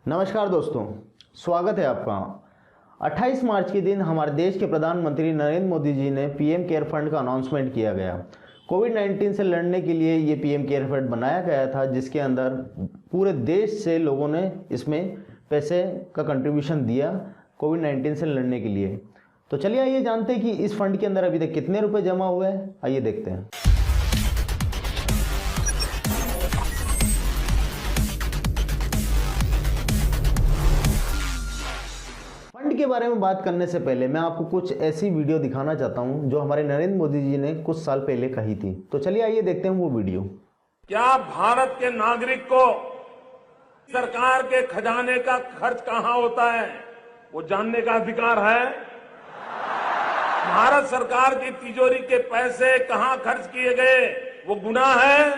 नमस्कार दोस्तों, स्वागत है आपका। 28 मार्च के दिन हमारे देश के प्रधानमंत्री नरेंद्र मोदी जी ने पीएम केयर फंड का अनाउंसमेंट किया गया। कोविड-19 से लड़ने के लिए ये पीएम केयर फंड बनाया गया था, जिसके अंदर पूरे देश से लोगों ने इसमें पैसे का कंट्रीब्यूशन दिया कोविड-19 से लड़ने के लिए। तो चलिए आइए जानते हैं कि इस फंड के अंदर अभी तक कितने रुपए जमा हुए हैं। आइए देखते हैं। फंड के बारे में बात करने से पहले मैं आपको कुछ ऐसी वीडियो दिखाना चाहता हूं जो हमारे नरेंद्र मोदी जी ने कुछ साल पहले कही थी। तो चलिए आइए देखते हैं वो वीडियो। क्या भारत के नागरिक को सरकार के खजाने का खर्च कहां होता है वो जानने का अधिकार है? भारत सरकार की तिजोरी के पैसे कहां खर्च किए गए वो गुनाह है?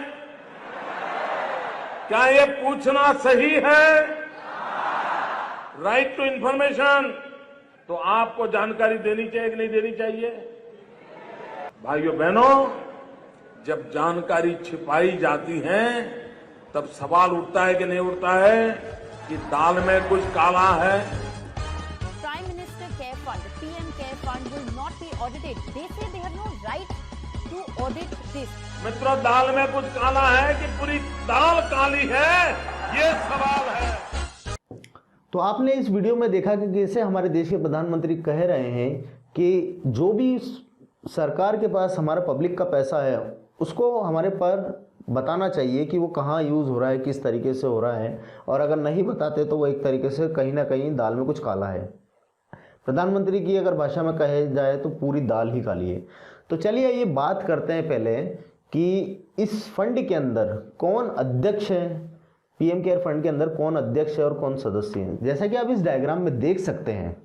क्या ये पूछना सही है? राइट टू इंफॉर्मेशन तो आपको जानकारी देनी चाहिए कि नहीं देनी चाहिए? भाइयों बहनों, जब जानकारी छिपाई जाती है तब सवाल उठता है कि नहीं उठता है कि दाल में कुछ काला है। Prime Minister Care Fund, PM Care Fund will not be audited. They say they have no right to audit this. मित्रों, दाल में कुछ काला है कि पूरी दाल काली है, ये सवाल है। तो आपने इस वीडियो में देखा कि कैसे हमारे देश के प्रधानमंत्री कह रहे हैं कि जो भी सरकार के पास हमारा पब्लिक का पैसा है उसको हमारे पर बताना चाहिए कि वो कहाँ यूज़ हो रहा है, किस तरीके से हो रहा है, और अगर नहीं बताते तो वो एक तरीके से कहीं ना कहीं दाल में कुछ काला है। प्रधानमंत्री की अगर भाषा में कहे जाए तो पूरी दाल ही काली है। तो चलिए ये बात करते हैं पहले कि इस फंड के अंदर कौन अध्यक्ष है, पीएम केयर फंड के अंदर कौन अध्यक्ष है और कौन सदस्य हैं। जैसा कि आप इस डायग्राम में देख सकते हैं,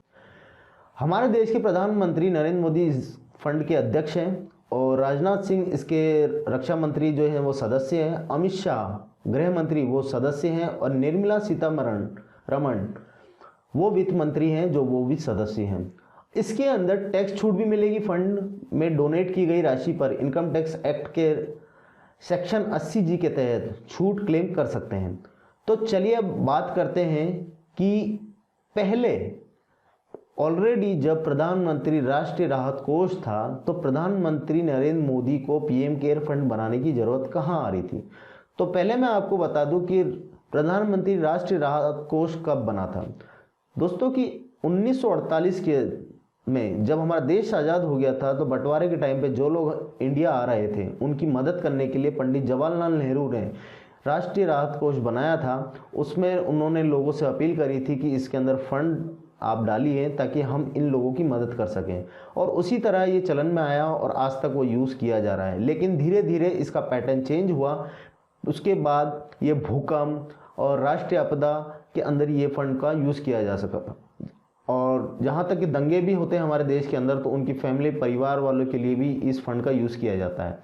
हमारे देश के प्रधानमंत्री नरेंद्र मोदी इस फंड के अध्यक्ष हैं और राजनाथ सिंह इसके रक्षा मंत्री जो हैं वो सदस्य हैं, अमित शाह गृह मंत्री वो सदस्य हैं और निर्मला सीतारमण वो वित्त मंत्री हैं जो वो भी सदस्य हैं। इसके अंदर टैक्स छूट भी मिलेगी। फंड में डोनेट की गई राशि पर इनकम टैक्स एक्ट के सेक्शन 80G के तहत छूट क्लेम कर सकते हैं। तो चलिए अब बात करते हैं कि पहले ऑलरेडी जब प्रधानमंत्री राष्ट्रीय राहत कोष था तो प्रधानमंत्री नरेंद्र मोदी को पीएम केयर फंड बनाने की जरूरत कहाँ आ रही थी। तो पहले मैं आपको बता दूं कि प्रधानमंत्री राष्ट्रीय राहत कोष कब बना था। दोस्तों कि 1948 के में जब हमारा देश आज़ाद हो गया था तो बंटवारे के टाइम पे जो लोग इंडिया आ रहे थे उनकी मदद करने के लिए पंडित जवाहरलाल नेहरू ने राष्ट्रीय राहत कोष बनाया था। उसमें उन्होंने लोगों से अपील करी थी कि इसके अंदर फंड आप डालिए ताकि हम इन लोगों की मदद कर सकें, और उसी तरह ये चलन में आया और आज तक वो यूज़ किया जा रहा है। लेकिन धीरे धीरे इसका पैटर्न चेंज हुआ। उसके बाद ये भूकंप और राष्ट्रीय आपदा के अंदर ये फंड का यूज़ किया जा सका था, और जहाँ तक कि दंगे भी होते हैं हमारे देश के अंदर तो उनकी फैमिली परिवार वालों के लिए भी इस फंड का यूज़ किया जाता है।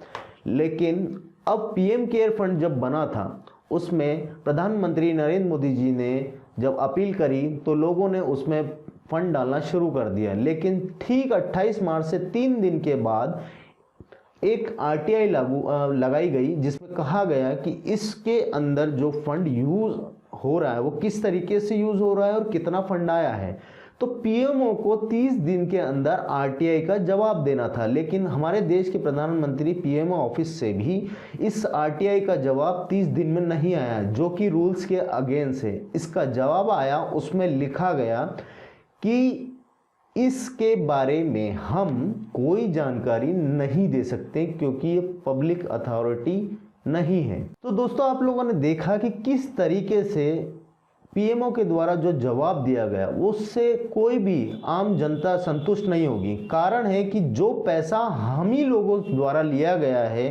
लेकिन अब पीएम केयर फंड जब बना था उसमें प्रधानमंत्री नरेंद्र मोदी जी ने जब अपील करी तो लोगों ने उसमें फंड डालना शुरू कर दिया। लेकिन ठीक 28 मार्च से 3 दिन के बाद एक आरटीआई लगाई गई जिसमें कहा गया कि इसके अंदर जो फंड यूज़ हो रहा है वो किस तरीके से यूज़ हो रहा है और कितना फंड आया है। तो पीएमओ को 30 दिन के अंदर आरटीआई का जवाब देना था, लेकिन हमारे देश के प्रधानमंत्री पीएमओ ऑफिस से भी इस आरटीआई का जवाब 30 दिन में नहीं आया, जो कि रूल्स के अगेंस्ट है। इसका जवाब आया, उसमें लिखा गया कि इसके बारे में हम कोई जानकारी नहीं दे सकते क्योंकि ये पब्लिक अथॉरिटी नहीं है। तो दोस्तों आप लोगों ने देखा कि किस तरीके से पीएमओ के द्वारा जो जवाब दिया गया उससे कोई भी आम जनता संतुष्ट नहीं होगी। कारण है कि जो पैसा हम ही लोगों द्वारा लिया गया है,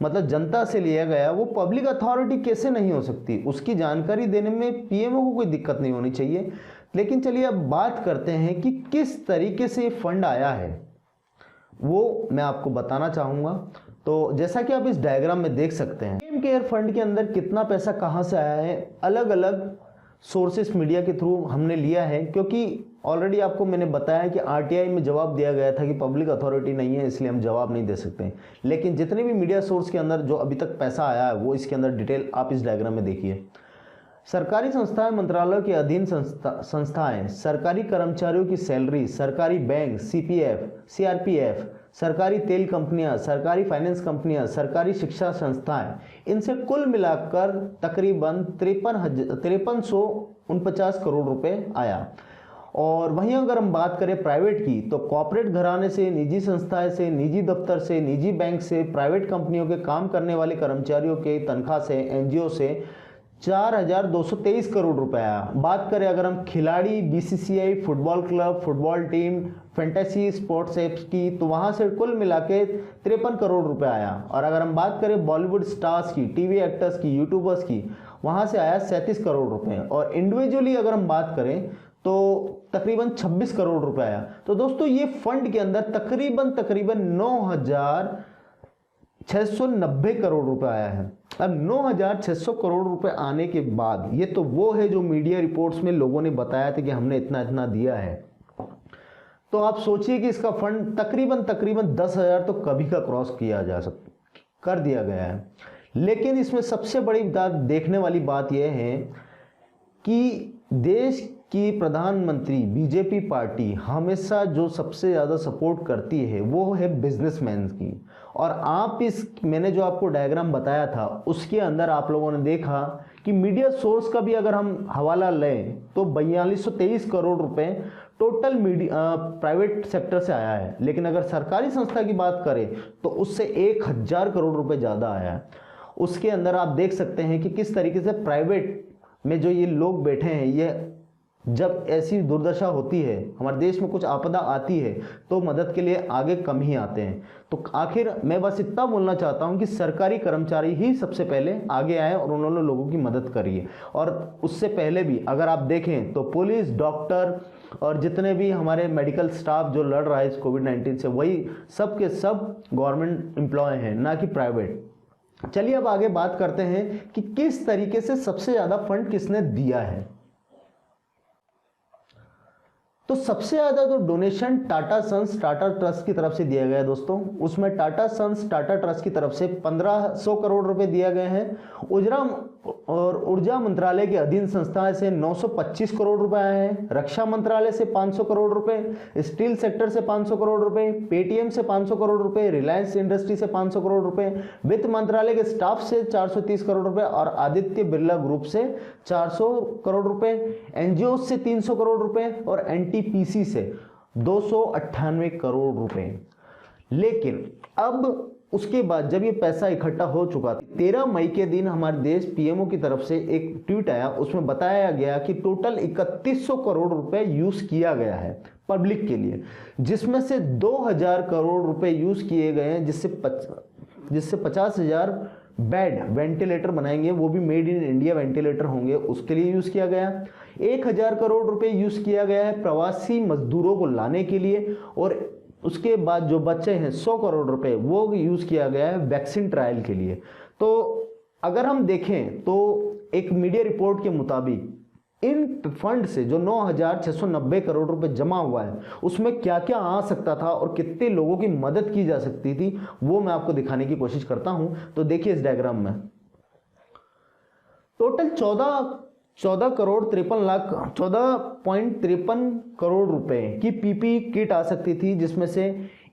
मतलब जनता से लिया गया, वो पब्लिक अथॉरिटी कैसे नहीं हो सकती। उसकी जानकारी देने में पीएमओ को कोई दिक्कत नहीं होनी चाहिए। लेकिन चलिए अब बात करते हैं कि किस तरीके से फंड आया है, वो मैं आपको बताना चाहूँगा। तो जैसा कि आप इस डायग्राम में देख सकते हैं, पीएम केयर फंड के अंदर कितना पैसा कहाँ से आया है, अलग अलग सोर्सेस मीडिया के थ्रू हमने लिया है। क्योंकि ऑलरेडी आपको मैंने बताया कि आरटीआई में जवाब दिया गया था कि पब्लिक अथॉरिटी नहीं है, इसलिए हम जवाब नहीं दे सकते। लेकिन जितने भी मीडिया सोर्स के अंदर जो अभी तक पैसा आया है वो इसके अंदर डिटेल आप इस डायग्राम में देखिए। सरकारी संस्थाएं, मंत्रालय के अधीन संस्थाएं, सरकारी कर्मचारियों की सैलरी, सरकारी बैंक, सीपीएफ, सीआरपीएफ, सरकारी तेल कंपनियां, सरकारी फाइनेंस कंपनियां, सरकारी शिक्षा संस्थाएं, इनसे कुल मिलाकर तकरीबन 5349 करोड़ रुपए आया। और वहीं अगर हम बात करें प्राइवेट की, तो कॉर्पोरेट घराने से, निजी संस्थाएं से, निजी दफ्तर से, निजी बैंक से, प्राइवेट कंपनियों के काम करने वाले कर्मचारियों के तनख्वाह से, एनजीओ से 4223 करोड़ रुपए आया। बात करें अगर हम खिलाड़ी, BCCI, football club, football team, fantasy sports apps की, तो वहां से कुल मिला के 53 करोड़ रुपए आया। और अगर हम बात करें बॉलीवुड स्टार्स की, टीवी एक्टर्स की, यूट्यूबर्स की, वहां से आया 37 करोड़ रुपए। और इंडिविजुअली अगर हम बात करें तो तकरीबन 26 करोड़ रुपए आया। तो दोस्तों ये फंड के अंदर तकरीबन 9690 करोड़ रुपए आया है। अब 9600 करोड़ रुपए आने के बाद, ये तो वो है जो मीडिया रिपोर्ट्स में लोगों ने बताया था कि हमने इतना इतना दिया है, तो आप सोचिए कि इसका फंड तकरीबन 10,000 तो कभी का क्रॉस कर दिया गया है। लेकिन इसमें सबसे बड़ी बात, देखने वाली बात यह है कि देश की प्रधानमंत्री बीजेपी पार्टी हमेशा जो सबसे ज़्यादा सपोर्ट करती है वो है बिजनेसमैन की। और आप मैंने जो आपको डायग्राम बताया था उसके अंदर आप लोगों ने देखा कि मीडिया सोर्स का भी अगर हम हवाला लें तो 4223 करोड़ रुपए टोटल प्राइवेट सेक्टर से आया है। लेकिन अगर सरकारी संस्था की बात करें तो उससे 1000 करोड़ रुपए ज़्यादा आया है। उसके अंदर आप देख सकते हैं कि किस तरीके से प्राइवेट में जो ये लोग बैठे हैं, ये जब ऐसी दुर्दशा होती है, हमारे देश में कुछ आपदा आती है, तो मदद के लिए आगे कम ही आते हैं। तो आखिर मैं बस इतना बोलना चाहता हूं कि सरकारी कर्मचारी ही सबसे पहले आगे आए और उन्होंने लोगों की मदद करी है। और उससे पहले भी अगर आप देखें तो पुलिस, डॉक्टर और जितने भी हमारे मेडिकल स्टाफ जो लड़ रहा है इस कोविड-19 से, वही सब के सब गवर्नमेंट एम्प्लॉय हैं, ना कि प्राइवेट। चलिए अब आगे बात करते हैं कि किस तरीके से सबसे ज्यादा फंड किसने दिया है। तो सबसे ज्यादा तो donation Tata sons Tata trust की तरफ से दिया गया है दोस्तों। उसमें टाटा सन्स टाटा ट्रस्ट की तरफ से 1500 करोड़ रुपए दिए गए हैं। ऊर्जा मंत्रालय के अधीन संस्थाएं से 925 करोड़ रुपए आए हैं। रक्षा मंत्रालय से 500 करोड़ रुपए, स्टील सेक्टर से 500 करोड़ रुपए, पेटीएम से 500 करोड़ रुपए, रिलायंस इंडस्ट्री से 500 करोड़ रुपए, वित्त मंत्रालय के स्टाफ से 430 करोड़ रुपए और आदित्य बिरला ग्रुप से 400 करोड़ रुपए, एनजीओ से 300 करोड़ रुपए और एनटीपीसी से 298 करोड़ रुपए। लेकिन अब उसके बाद जब ये पैसा इकट्ठा हो चुका था, 13 मई के दिन हमारे देश पीएमओ की तरफ से एक ट्वीट आया, उसमें बताया गया कि टोटल 3100 करोड़ रुपए यूज किया गया है पब्लिक के लिए, जिसमें से 2000 करोड़ रुपए यूज किए गए हैं, जिससे 50,000 बेड वेंटिलेटर बनाएंगे, वो भी मेड इन इंडिया वेंटिलेटर होंगे, उसके लिए यूज किया गया। 1000 करोड़ रुपए यूज किया गया है प्रवासी मजदूरों को लाने के लिए, और उसके बाद जो बचे हैं 100 करोड़ रुपए वो यूज किया गया है वैक्सीन ट्रायल के लिए। तो अगर हम देखें तो एक मीडिया रिपोर्ट के मुताबिक इन फंड से जो 9690 करोड़ रुपए जमा हुआ है, उसमें क्या क्या आ सकता था और कितने लोगों की मदद की जा सकती थी, वो मैं आपको दिखाने की कोशिश करता हूं। तो देखिए इस डायग्राम में टोटल 14.53 करोड़ रुपए की पीपी किट आ सकती थी, जिसमें से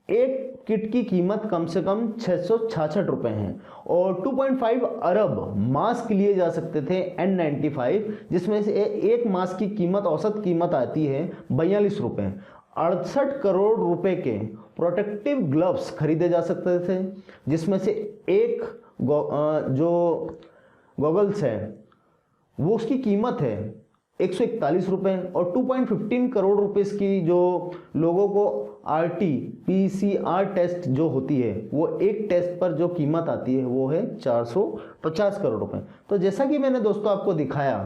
एक किट की कीमत कम से कम 666 रुपए है, और 2.5 अरब मास्क लिए जा सकते थे N95, जिसमें से एक मास्क की कीमत, औसत कीमत आती है 42 रुपए। 68 करोड़ रुपए के प्रोटेक्टिव ग्लव्स खरीदे जा सकते थे, जिसमें से एक जो गॉगल्स है वो उसकी कीमत है 141 रुपए, और 2.15 करोड़ रुपए की जो लोगों को RT-PCR टेस्ट जो होती है, वो एक टेस्ट पर जो कीमत आती है वो है 450 करोड़ रुपए। तो जैसा कि मैंने दोस्तों आपको दिखाया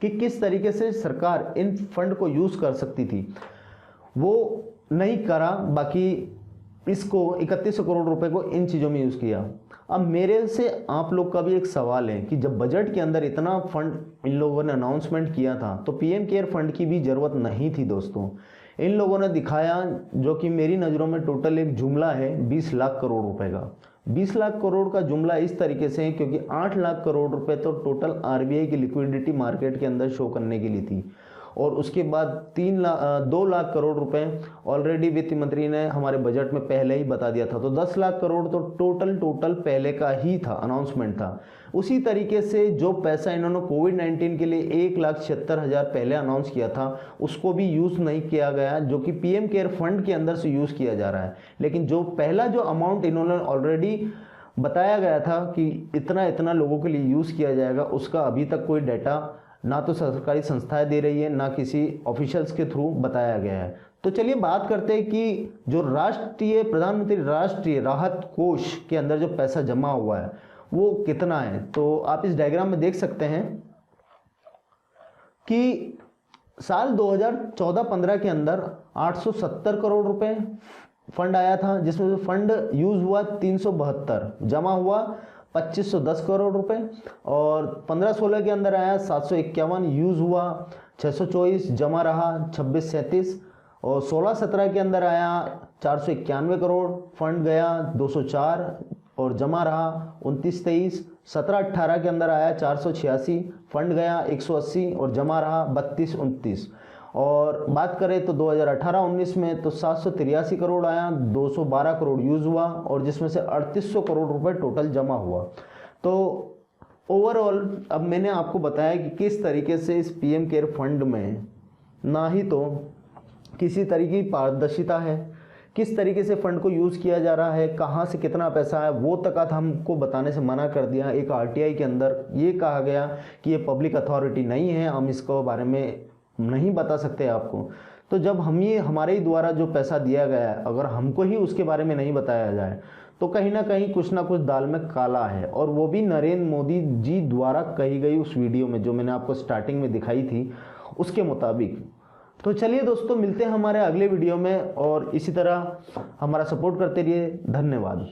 कि किस तरीके से सरकार इन फंड को यूज कर सकती थी, वो नहीं करा, बाकी इसको 3100 करोड़ रुपए को इन चीज़ों में यूज़ किया। अब मेरे से आप लोग का भी एक सवाल है कि जब बजट के अंदर इतना फंड इन लोगों ने अनाउंसमेंट किया था, तो पीएम केयर फंड की भी ज़रूरत नहीं थी दोस्तों। इन लोगों ने दिखाया, जो कि मेरी नज़रों में टोटल एक जुमला है 20 लाख करोड़ रुपए का। 20 लाख करोड़ का जुमला इस तरीके से है क्योंकि 8 लाख करोड़ रुपए तो टोटल आरबीआई की लिक्विडिटी मार्केट के अंदर शो करने के लिए थी, और उसके बाद 2 लाख करोड़ रुपए ऑलरेडी वित्त मंत्री ने हमारे बजट में पहले ही बता दिया था। तो 10 लाख करोड़ तो टोटल पहले का ही था, अनाउंसमेंट था। उसी तरीके से जो पैसा इन्होंने कोविड-19 के लिए 1,76,000 पहले अनाउंस किया था उसको भी यूज़ नहीं किया गया, जो कि पीएम केयर फंड के अंदर से यूज़ किया जा रहा है। लेकिन जो पहला जो अमाउंट इन्होंने ऑलरेडी बताया गया था कि इतना इतना लोगों के लिए यूज़ किया जाएगा, उसका अभी तक कोई डाटा ना तो सरकारी संस्थाएं दे रही है, ना किसी ऑफिशियल्स के थ्रू बताया गया है। तो चलिए बात करते हैं कि जो प्रधानमंत्री राष्ट्रीय राहत कोष के अंदर जो पैसा जमा हुआ है वो कितना है। तो आप इस डायग्राम में देख सकते हैं कि साल 2014-15 के अंदर 870 करोड़ रुपए फंड आया था, जिसमें से फंड यूज हुआ 372, जमा हुआ 2510 करोड़ रुपए, और 15-16 के अंदर आया 751, यूज हुआ 624, जमा रहा 2637, और 16-17 के अंदर आया 491 करोड़, फंड गया 204 और जमा रहा 29-23, 17-18 के अंदर आया 486, फंड गया 180 और जमा रहा 32-29, और बात करें तो 2018-19 में तो 783 करोड़ आया, 212 करोड़ यूज हुआ, और जिसमें से 3800 करोड़ रुपए टोटल जमा हुआ। तो ओवरऑल अब मैंने आपको बताया कि किस तरीके से इस पीएम केयर फंड में ना ही तो किसी तरीके की पारदर्शिता है, किस तरीके से फंड को यूज़ किया जा रहा है, कहाँ से कितना पैसा है वो तक हमको बताने से मना कर दिया। एक आरटीआई के अंदर ये कहा गया कि ये पब्लिक अथॉरिटी नहीं है, हम इसको बारे में नहीं बता सकते आपको। तो जब हमारे ही द्वारा जो पैसा दिया गया है, अगर हमको ही उसके बारे में नहीं बताया जाए तो कहीं ना कहीं कुछ ना कुछ दाल में काला है, और वो भी नरेंद्र मोदी जी द्वारा कही गई उस वीडियो में जो मैंने आपको स्टार्टिंग में दिखाई थी उसके मुताबिक। तो चलिए दोस्तों, मिलते हैं हमारे अगले वीडियो में, और इसी तरह हमारा सपोर्ट करते रहिए। धन्यवाद।